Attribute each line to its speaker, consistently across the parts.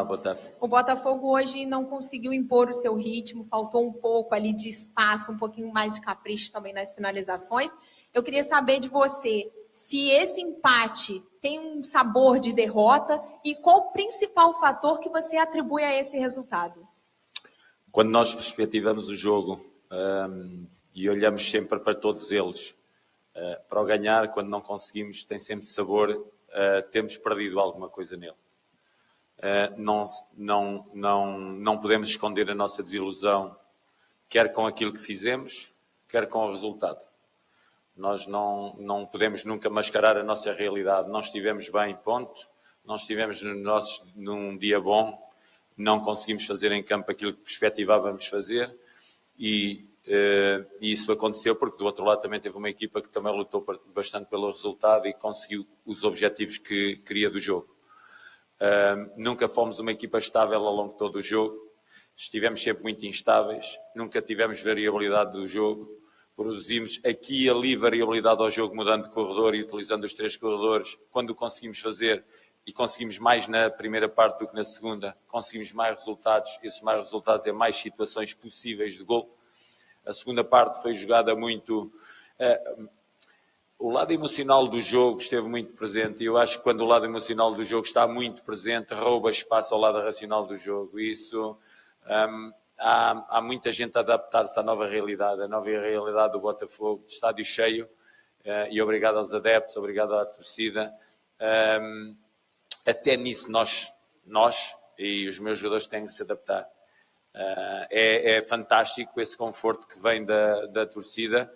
Speaker 1: Boa tarde.
Speaker 2: O Botafogo hoje não conseguiu impor o seu ritmo, faltou um pouco ali de espaço, um pouquinho mais de capricho também nas finalizações. Eu queria saber de você se esse empate tem um sabor de derrota e qual o principal fator que você atribui a esse resultado.
Speaker 1: Quando nós perspectivamos o jogo e olhamos sempre para todos eles, para o ganhar, quando não conseguimos, tem sempre sabor, temos perdido alguma coisa nele. Não podemos esconder a nossa desilusão, quer com aquilo que fizemos, quer com o resultado. Nós não podemos nunca mascarar a nossa realidade. Não estivemos bem, ponto. Não estivemos num dia bom. Não conseguimos fazer em campo aquilo que perspectivávamos fazer. E isso aconteceu porque do outro lado também teve uma equipa que também lutou bastante pelo resultado e conseguiu os objetivos que queria do jogo. Nunca fomos uma equipa estável ao longo de todo o jogo. Estivemos sempre muito instáveis. Nunca tivemos variabilidade do jogo. Produzimos aqui e ali variabilidade ao jogo, mudando de corredor e utilizando os 3 corredores. Quando o conseguimos fazer, e conseguimos mais na primeira parte do que na segunda, conseguimos mais resultados. Esses mais resultados é mais situações possíveis de gol. A segunda parte foi jogada muito... O lado emocional do jogo esteve muito presente e eu acho que quando o lado emocional do jogo está muito presente, rouba espaço ao lado racional do jogo. Isso, há muita gente a adaptar-se à nova realidade, a nova realidade do Botafogo, de estádio cheio, e obrigado aos adeptos, obrigado à torcida. Até nisso nós e os meus jogadores têm que se adaptar. É fantástico esse conforto que vem da torcida,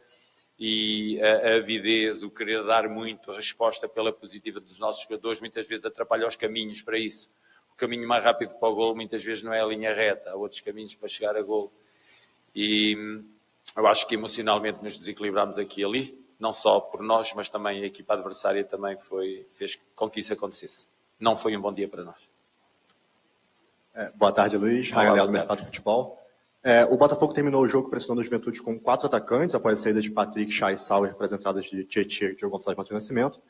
Speaker 1: e a avidez, o querer dar muito, a resposta pela positiva dos nossos jogadores, muitas vezes atrapalha os caminhos para isso. O caminho mais rápido para o golo muitas vezes não é a linha reta, há outros caminhos para chegar a golo. E eu acho que emocionalmente nos desequilibramos aqui e ali, não só por nós, mas também a equipa adversária também fez com que isso acontecesse. Não foi um bom dia para nós.
Speaker 3: Boa tarde, Luiz. Raio do Mercado de Futebol. O Botafogo terminou o jogo pressionando a Juventude com 4 atacantes, após a saída de Patrick, Chay e Sauer para as entradas de Tietê e Diogo Gonçalves Matheus Nascimento.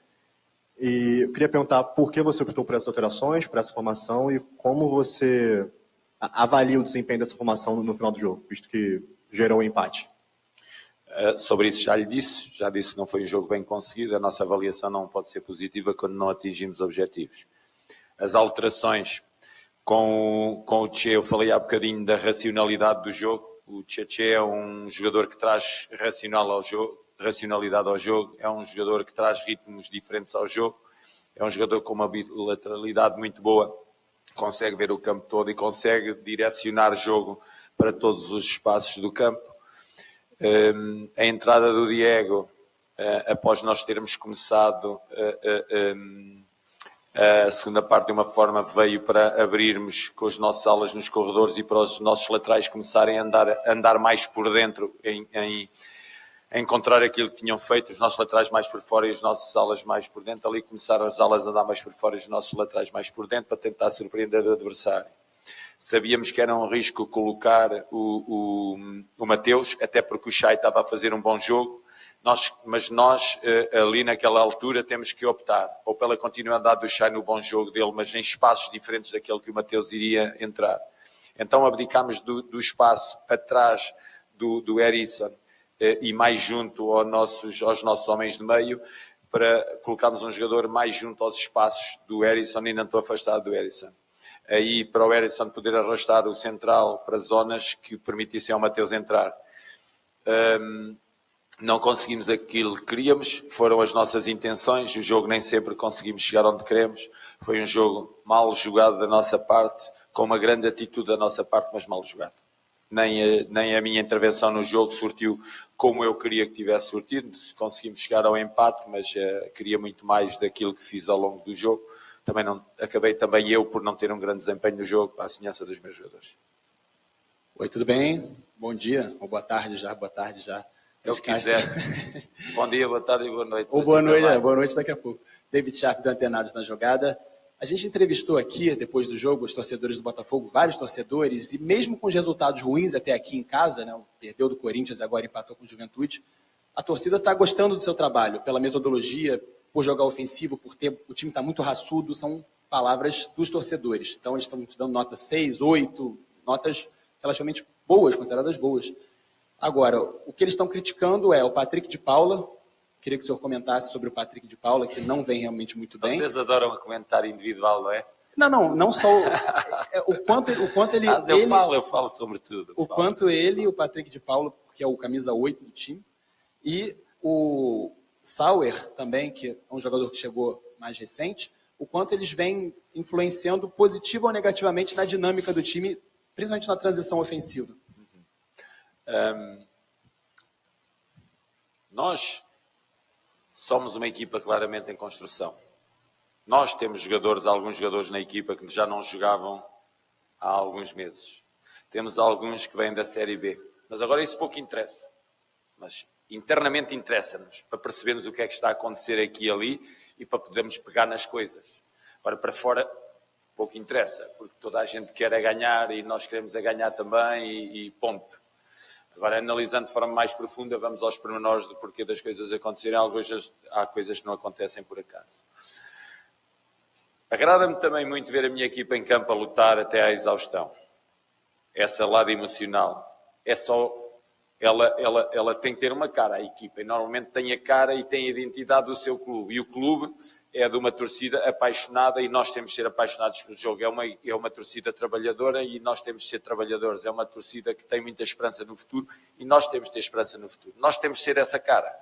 Speaker 3: E eu queria perguntar por que você optou por essas alterações, por essa formação, e como você avalia o desempenho dessa formação no final do jogo, visto que gerou um empate.
Speaker 1: Sobre isso já disse que não foi um jogo bem conseguido, a nossa avaliação não pode ser positiva quando não atingimos objetivos. As alterações... Com o Tchê, eu falei há bocadinho da racionalidade do jogo. O Tchê é um jogador que traz racionalidade ao jogo, é um jogador que traz ritmos diferentes ao jogo, é um jogador com uma bilateralidade muito boa, consegue ver o campo todo e consegue direcionar o jogo para todos os espaços do campo. A entrada do Diego, após nós termos começado... A segunda parte, de uma forma, veio para abrirmos com as nossas alas nos corredores e para os nossos laterais começarem a andar mais por dentro, a encontrar aquilo que tinham feito, os nossos laterais mais por fora e os nossos alas mais por dentro. Ali começaram as alas a andar mais por fora e os nossos laterais mais por dentro para tentar surpreender o adversário. Sabíamos que era um risco colocar o Mateus, até porque o Chay estava a fazer um bom jogo. Mas nós, ali naquela altura, temos que optar ou pela continuidade do Chay no bom jogo dele, mas em espaços diferentes daquele que o Mateus iria entrar. Então abdicámos do espaço atrás do Erisson e mais junto aos nossos homens de meio, para colocarmos um jogador mais junto aos espaços do Erisson e não estou afastado do Erisson. Aí para o Erisson poder arrastar o central para zonas que permitissem ao Mateus entrar. Não conseguimos aquilo que queríamos, foram as nossas intenções, o jogo nem sempre conseguimos chegar onde queremos, foi um jogo mal jogado da nossa parte, com uma grande atitude da nossa parte, mas mal jogado. Nem a minha intervenção no jogo surtiu como eu queria que tivesse surtido, conseguimos chegar ao empate, mas queria muito mais daquilo que fiz ao longo do jogo. Acabei também eu por não ter um grande desempenho no jogo, à semelhança dos meus jogadores.
Speaker 4: Oi, tudo bem? Bom dia, ou boa tarde já.
Speaker 1: Eu quiser. Bom dia, boa tarde e boa noite.
Speaker 4: Ou boa noite daqui a pouco. David Sharp do Antenados na jogada. A gente entrevistou aqui, depois do jogo, os torcedores do Botafogo, vários torcedores, e mesmo com os resultados ruins até aqui em casa, né, perdeu do Corinthians, agora empatou com o Juventude, a torcida está gostando do seu trabalho, pela metodologia, por jogar ofensivo, por ter o time está muito raçudo, são palavras dos torcedores. Então, eles estão te dando nota 6, 8, notas relativamente boas, consideradas boas. Agora, o que eles estão criticando é o Patrick de Paula. Queria que o senhor comentasse sobre o Patrick de Paula, que não vem realmente muito bem.
Speaker 1: Vocês adoram a comentário individual, não é?
Speaker 4: Não só o quanto ele...
Speaker 1: Mas eu falo sobre tudo.
Speaker 4: Quanto ele, o Patrick de Paula, que é o camisa 8 do time, e o Sauer também, que é um jogador que chegou mais recente, o quanto eles vêm influenciando positivo ou negativamente na dinâmica do time, principalmente na transição ofensiva.
Speaker 1: Nós somos uma equipa claramente em construção. Nós temos alguns jogadores na equipa que já não jogavam há alguns meses. Temos alguns que vêm da Série B. Mas agora isso pouco interessa. Mas internamente interessa-nos, para percebermos o que é que está a acontecer aqui e ali e para podermos pegar nas coisas. Agora, para fora, pouco interessa, porque toda a gente quer ganhar e nós queremos ganhar também e ponto. Agora, analisando de forma mais profunda, vamos aos pormenores do porquê das coisas acontecerem. Há coisas que não acontecem por acaso. Agrada-me também muito ver a minha equipa em campo a lutar até à exaustão. Essa lado emocional. É só... Ela tem que ter uma cara, a equipa. E normalmente tem a cara e tem a identidade do seu clube. E o clube é de uma torcida apaixonada e nós temos de ser apaixonados pelo jogo. É uma torcida trabalhadora e nós temos de ser trabalhadores. É uma torcida que tem muita esperança no futuro e nós temos de ter esperança no futuro. Nós temos de ser essa cara.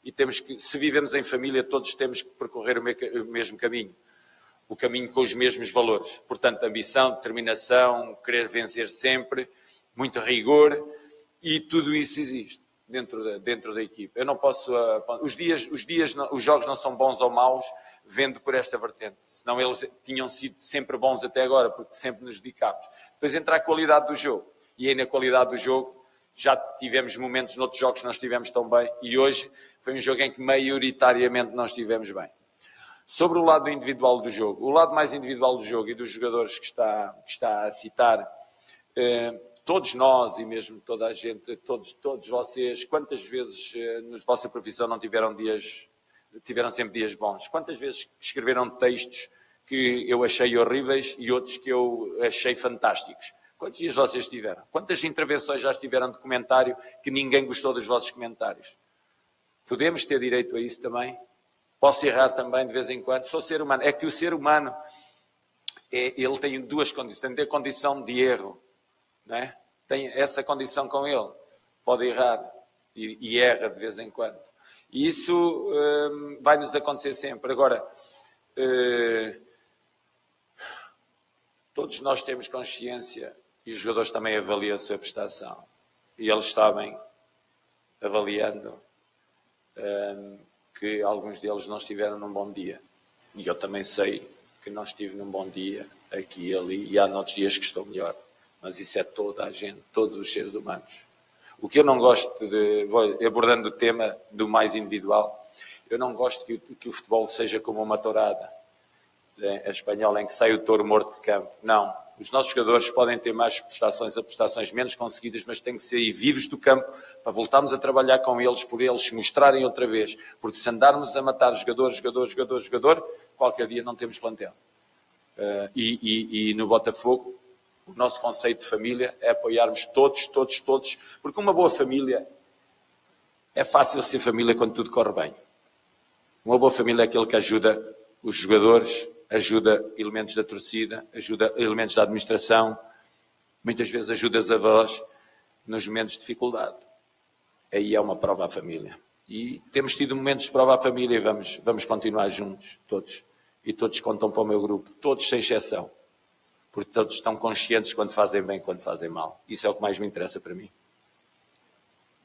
Speaker 1: E temos que, se vivemos em família, todos temos que percorrer o mesmo caminho. O caminho com os mesmos valores. Portanto, ambição, determinação, querer vencer sempre, muito rigor. E tudo isso existe dentro da equipa. Eu não posso... Os jogos não são bons ou maus, vendo por esta vertente. Senão eles tinham sido sempre bons até agora, porque sempre nos dedicámos. Depois entra a qualidade do jogo. E aí na qualidade do jogo, já tivemos momentos noutros jogos que não estivemos tão bem. E hoje foi um jogo em que maioritariamente não estivemos bem. Sobre o lado individual do jogo. O lado mais individual do jogo e dos jogadores que está a citar... todos nós e mesmo toda a gente, todos vocês, quantas vezes na vossa profissão não tiveram sempre dias bons? Quantas vezes escreveram textos que eu achei horríveis e outros que eu achei fantásticos? Quantos dias vocês tiveram? Quantas intervenções já tiveram de comentário que ninguém gostou dos vossos comentários? Podemos ter direito a isso também? Posso errar também de vez em quando? Sou ser humano. É que o ser humano, ele tem duas condições. Tem de ter condição de erro. Não é? Tem essa condição com ele, pode errar e erra de vez em quando. E isso vai nos acontecer sempre. Agora, todos nós temos consciência e os jogadores também avaliam a sua prestação. E eles sabem, avaliando, que alguns deles não estiveram num bom dia. E eu também sei que não estive num bom dia aqui e ali e há noutros dias que estou melhor. Mas isso é toda a gente, todos os seres humanos. O que eu não gosto abordando o tema do mais individual, eu não gosto que o futebol seja como uma tourada espanhola em que sai o touro morto de campo. Não. Os nossos jogadores podem ter mais prestações menos conseguidas, mas têm que sair vivos do campo para voltarmos a trabalhar com eles, por eles se mostrarem outra vez. Porque se andarmos a matar jogador, qualquer dia não temos plantel. E no Botafogo, o nosso conceito de família é apoiarmos todos, porque uma boa família, é fácil ser família quando tudo corre bem. Uma boa família é aquele que ajuda os jogadores, ajuda elementos da torcida, ajuda elementos da administração, muitas vezes ajuda os avós nos momentos de dificuldade. Aí é uma prova à família. E temos tido momentos de prova à família e vamos continuar juntos, todos. E todos contam para o meu grupo, todos sem exceção. Porque todos estão conscientes quando fazem bem e quando fazem mal. Isso é o que mais me interessa para mim.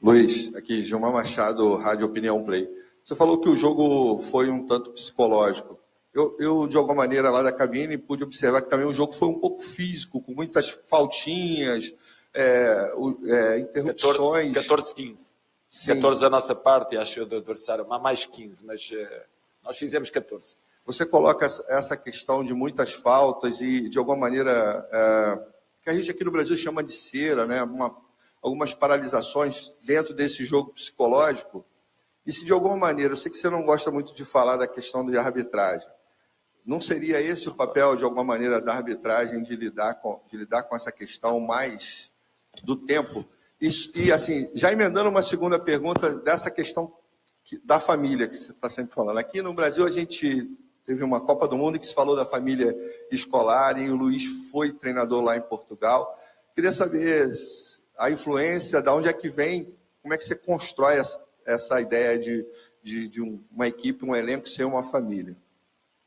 Speaker 5: Luiz, aqui, Gilmar Machado, Rádio Opinião Play. Você falou que o jogo foi um tanto psicológico. Eu, de alguma maneira, lá da cabine, pude observar que também o jogo foi um pouco físico, com muitas faltinhas, interrupções.
Speaker 1: 14-15. 14 da nossa parte, acho eu, do adversário. Mais 15, mas nós fizemos 14.
Speaker 5: Você coloca essa questão de muitas faltas e, de alguma maneira, que a gente aqui no Brasil chama de cera, né? Algumas paralisações dentro desse jogo psicológico. E se, de alguma maneira, eu sei que você não gosta muito de falar da questão de arbitragem, Não seria esse o papel, de alguma maneira, da arbitragem, de lidar com essa questão mais do tempo? E, assim, já emendando uma segunda pergunta dessa questão da família, que você está sempre falando. Aqui no Brasil, a gente teve uma Copa do Mundo que se falou da família escolar, e o Luiz foi treinador lá em Portugal. Queria saber a influência, de onde é que vem, como é que você constrói essa ideia de uma equipe, um elenco ser uma família?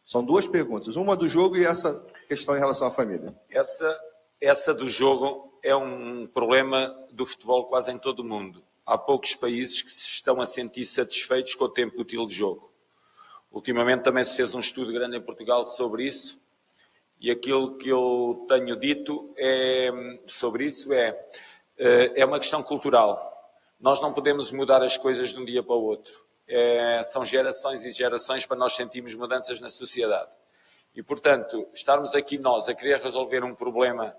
Speaker 5: São duas perguntas, uma do jogo e essa questão em relação à família.
Speaker 1: Essa do jogo é um problema do futebol quase em todo o mundo. Há poucos países que se estão a sentir satisfeitos com o tempo útil de jogo. Ultimamente também se fez um estudo grande em Portugal sobre isso, e aquilo que eu tenho dito sobre isso é uma questão cultural. Nós não podemos mudar as coisas de um dia para o outro. São gerações e gerações para nós sentirmos mudanças na sociedade. E, portanto, estarmos aqui nós a querer resolver um problema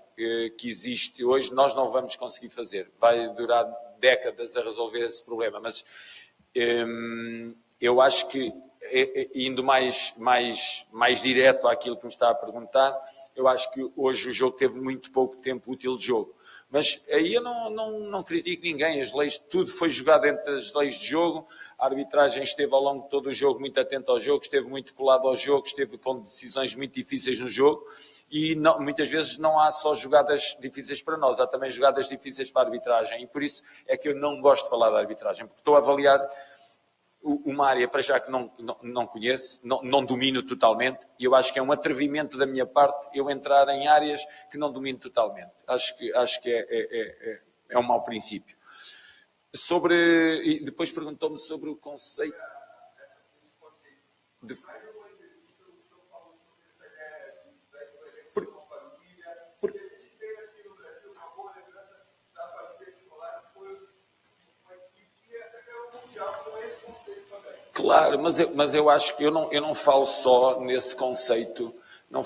Speaker 1: que existe hoje, nós não vamos conseguir fazer. Vai durar décadas a resolver esse problema. Mas eu acho que, indo mais direto àquilo que me está a perguntar, eu acho que hoje o jogo teve muito pouco tempo útil de jogo. Mas aí eu não critico ninguém, as leis, tudo foi jogado entre as leis de jogo, a arbitragem esteve ao longo de todo o jogo muito atenta ao jogo, esteve muito colado ao jogo, esteve com decisões muito difíceis no jogo, e muitas vezes não há só jogadas difíceis para nós, há também jogadas difíceis para a arbitragem, e por isso é que eu não gosto de falar da arbitragem, porque estou a avaliar uma área para já que não conheço, não domino totalmente, e eu acho que é um atrevimento da minha parte eu entrar em áreas que não domino totalmente. Acho que é um mau princípio. E depois perguntou-me sobre o conceito de... Claro, mas eu acho que eu não falo só nesse conceito, do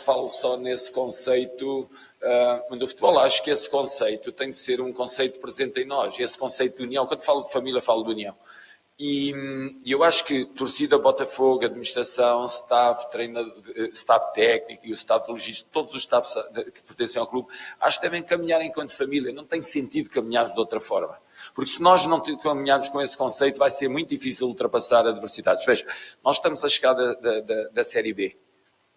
Speaker 1: futebol. Acho que esse conceito tem de ser um conceito presente em nós, esse conceito de união. Quando falo de família, falo de união. E eu acho que torcida, Botafogo, administração, staff técnico e o staff logístico, todos os staffs que pertencem ao clube, acho que devem caminhar enquanto família. Não tem sentido caminhar de outra forma. Porque se nós não caminharmos com esse conceito, vai ser muito difícil ultrapassar adversidades. Veja, nós estamos a chegar da Série B.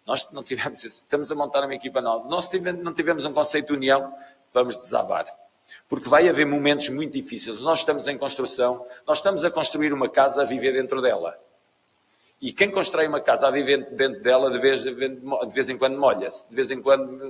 Speaker 1: Nós não tivemos isso. Estamos a montar uma equipa nova. Nós não tivemos um conceito de união, vamos desabar. Porque vai haver momentos muito difíceis. Nós estamos em construção, nós estamos a construir uma casa a viver dentro dela. E quem constrói uma casa a viver dentro dela, de vez em quando molha-se. De vez em quando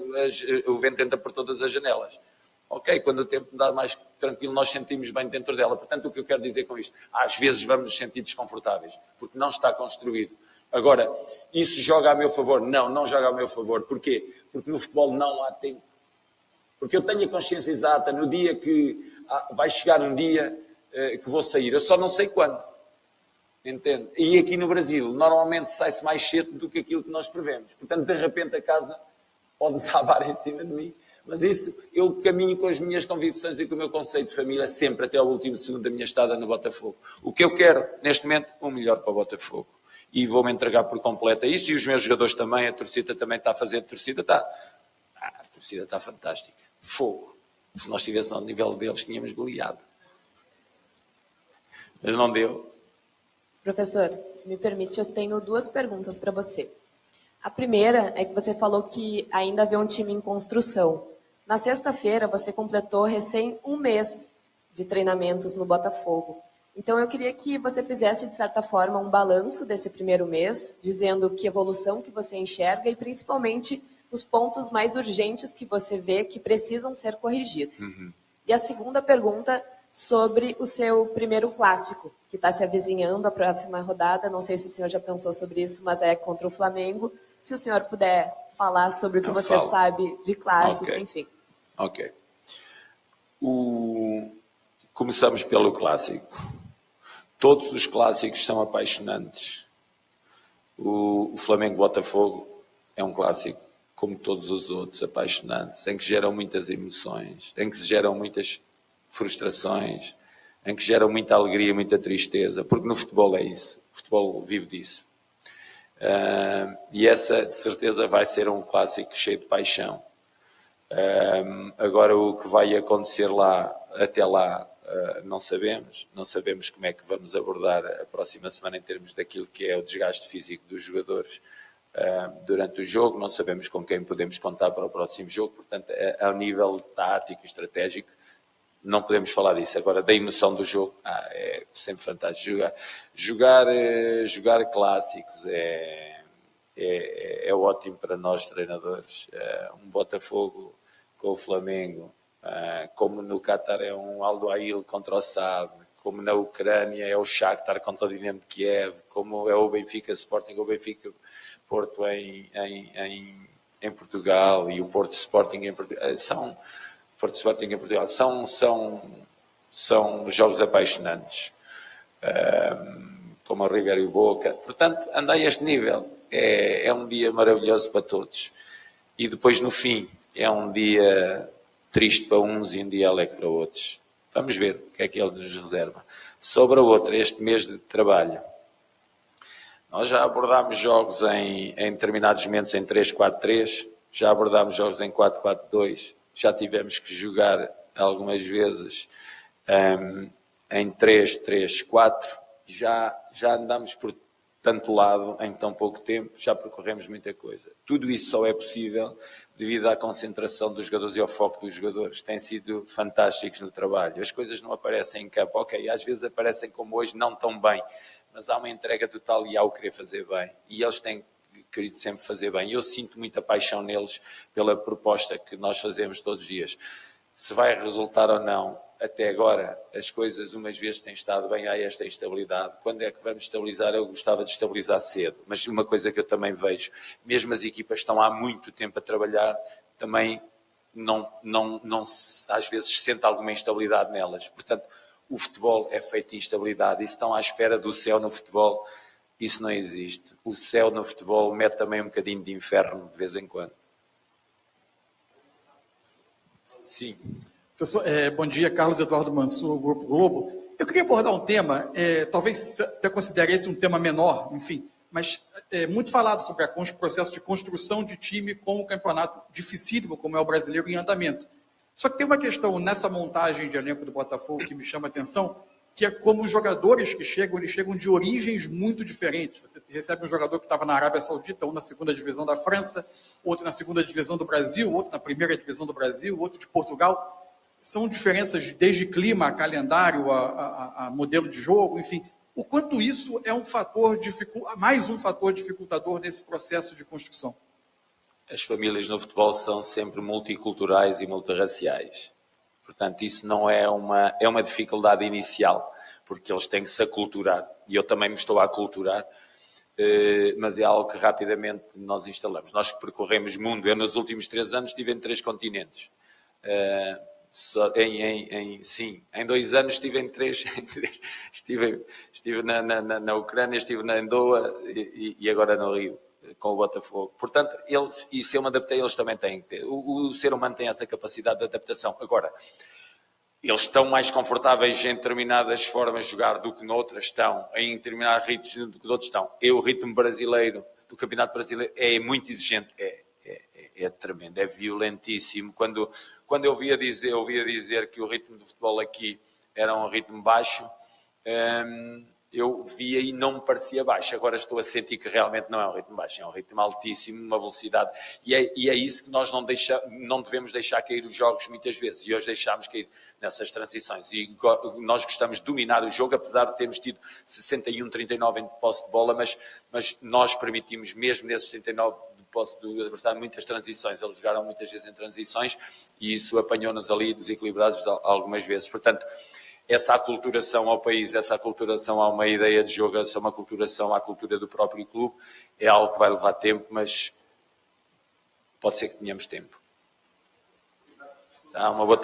Speaker 1: o vento entra por todas as janelas. Ok, quando o tempo dá mais tranquilo, nós sentimos bem dentro dela. Portanto, o que eu quero dizer com isto? Às vezes vamos nos sentir desconfortáveis, porque não está construído. Agora, isso joga a meu favor? Não joga a meu favor. Porquê? Porque no futebol não há tempo. Porque eu tenho a consciência exata no dia que vai chegar um dia que vou sair. Eu só não sei quando. Entende? E aqui no Brasil, normalmente sai-se mais cedo do que aquilo que nós prevemos. Portanto, de repente a casa pode desabar em cima de mim. Mas isso, eu caminho com as minhas convicções e com o meu conceito de família sempre até ao último segundo da minha estada no Botafogo. O que eu quero, neste momento, o melhor para o Botafogo. E vou-me entregar por completo a isso. E os meus jogadores também, a torcida também está a fazer. A torcida está fantástica. Fogo. Se nós estivéssemos ao nível deles, tínhamos goleado. Mas não deu.
Speaker 6: Professor, se me permite, eu tenho duas perguntas para você. A primeira é que você falou que ainda havia um time em construção. Na sexta-feira, você completou recém um mês de treinamentos no Botafogo. Então, eu queria que você fizesse, de certa forma, um balanço desse primeiro mês, dizendo que evolução que você enxerga e, principalmente, os pontos mais urgentes que você vê que precisam ser corrigidos. Uhum. E a segunda pergunta sobre o seu primeiro clássico, que está se avizinhando a próxima rodada. Não sei se o senhor já pensou sobre isso, mas é contra o Flamengo. Se o senhor puder falar sobre o que você sabe de clássico, enfim.
Speaker 1: Ok. Começamos pelo clássico. Todos os clássicos são apaixonantes. O Flamengo-Botafogo é um clássico, como todos os outros, apaixonantes, em que geram muitas emoções, em que se geram muitas frustrações, em que geram muita alegria, muita tristeza, porque no futebol é isso. O futebol vive disso. E essa, de certeza, vai ser um clássico cheio de paixão. Agora, o que vai acontecer até lá, não sabemos como é que vamos abordar a próxima semana em termos daquilo que é o desgaste físico dos jogadores durante o jogo, não sabemos com quem podemos contar para o próximo jogo, portanto, ao nível tático e estratégico, não podemos falar disso. Agora, da emoção do jogo, é sempre fantástico. Jogar clássicos é ótimo para nós, treinadores. Um Botafogo com o Flamengo, como no Qatar é um Al Ahly contra o Saad, como na Ucrânia é o Shakhtar contra o Dinamo de Kiev, como é o Benfica Sporting, o Benfica Porto em Portugal e o Porto Sporting em Portugal. Porto Sporting em Portugal são jogos apaixonantes, como o River e o Boca. Portanto, andar a este nível é um dia maravilhoso para todos. E depois, no fim, é um dia triste para uns e um dia alegre para outros. Vamos ver o que é que ele nos reserva. Sobre a outra, este mês de trabalho, nós já abordámos jogos em determinados momentos em 3-4-3, já abordámos jogos em 4-4-2, já tivemos que jogar algumas vezes em 3-3-4, já andamos por tanto lado em tão pouco tempo, já percorremos muita coisa. Tudo isso só é possível devido à concentração dos jogadores e ao foco dos jogadores. Têm sido fantásticos no trabalho. As coisas não aparecem em campo. Ok, às vezes aparecem como hoje, não tão bem, mas há uma entrega total e há o querer fazer bem. E eles têm querido sempre fazer bem. Eu sinto muita paixão neles pela proposta que nós fazemos todos os dias. Se vai resultar ou não, até agora as coisas umas vezes têm estado bem, há esta instabilidade. Quando é que vamos estabilizar? Eu gostava de estabilizar cedo, mas uma coisa que eu também vejo, mesmo as equipas que estão há muito tempo a trabalhar, também às vezes se sente alguma instabilidade nelas. Portanto, o futebol é feito de instabilidade e se estão à espera do céu no futebol, isso não existe. O céu no futebol mete também um bocadinho de inferno de vez em quando. Sim.
Speaker 7: Professor, bom dia, Carlos Eduardo Mansur, Grupo Globo. Eu queria abordar um tema, talvez até considere esse um tema menor, enfim, mas muito falado sobre o processo de construção de time com o campeonato dificílimo, como é o brasileiro, em andamento. Só que tem uma questão nessa montagem de elenco do Botafogo que me chama a atenção, que é como os jogadores que chegam, eles chegam de origens muito diferentes. Você recebe um jogador que estava na Arábia Saudita, um na segunda divisão da França, outro na segunda divisão do Brasil, outro na primeira divisão do Brasil, outro de Portugal. São diferenças desde clima, a calendário, a modelo de jogo, enfim. O quanto isso é mais um fator dificultador nesse processo de construção?
Speaker 1: As famílias no futebol são sempre multiculturais e multirraciais. Portanto, isso não é uma dificuldade inicial, porque eles têm que se aculturar, e eu também me estou a aculturar, mas é algo que rapidamente nós instalamos. Nós que percorremos o mundo, eu nos últimos 3 anos estive em 3 continentes. Em 2 anos estive em 3. Estive na Ucrânia, estive na Andoa e agora no Rio, com o Botafogo. Portanto, e se eu me adaptei, eles também têm que ter. O ser humano tem essa capacidade de adaptação. Agora, eles estão mais confortáveis em determinadas formas de jogar do que noutras estão, em determinados ritmos do que noutros estão. O ritmo brasileiro, do Campeonato Brasileiro, é muito exigente, é tremendo, é violentíssimo. Quando eu ouvia dizer que o ritmo do futebol aqui era um ritmo baixo, eu via e não me parecia baixo. Agora estou a sentir que realmente não é um ritmo baixo, é um ritmo altíssimo, uma velocidade. E é isso que nós não devemos deixar cair os jogos muitas vezes. E hoje deixámos cair nessas transições. E nós gostamos de dominar o jogo, apesar de termos tido 61-39 em posse de bola, mas nós permitimos, mesmo nesses 39 de posse do adversário, muitas transições. Eles jogaram muitas vezes em transições e isso apanhou-nos ali desequilibrados algumas vezes. Portanto, essa aculturação ao país, essa aculturação a uma ideia de jogo, essa uma aculturação à cultura do próprio clube, é algo que vai levar tempo, mas pode ser que tenhamos tempo. Tá, uma boa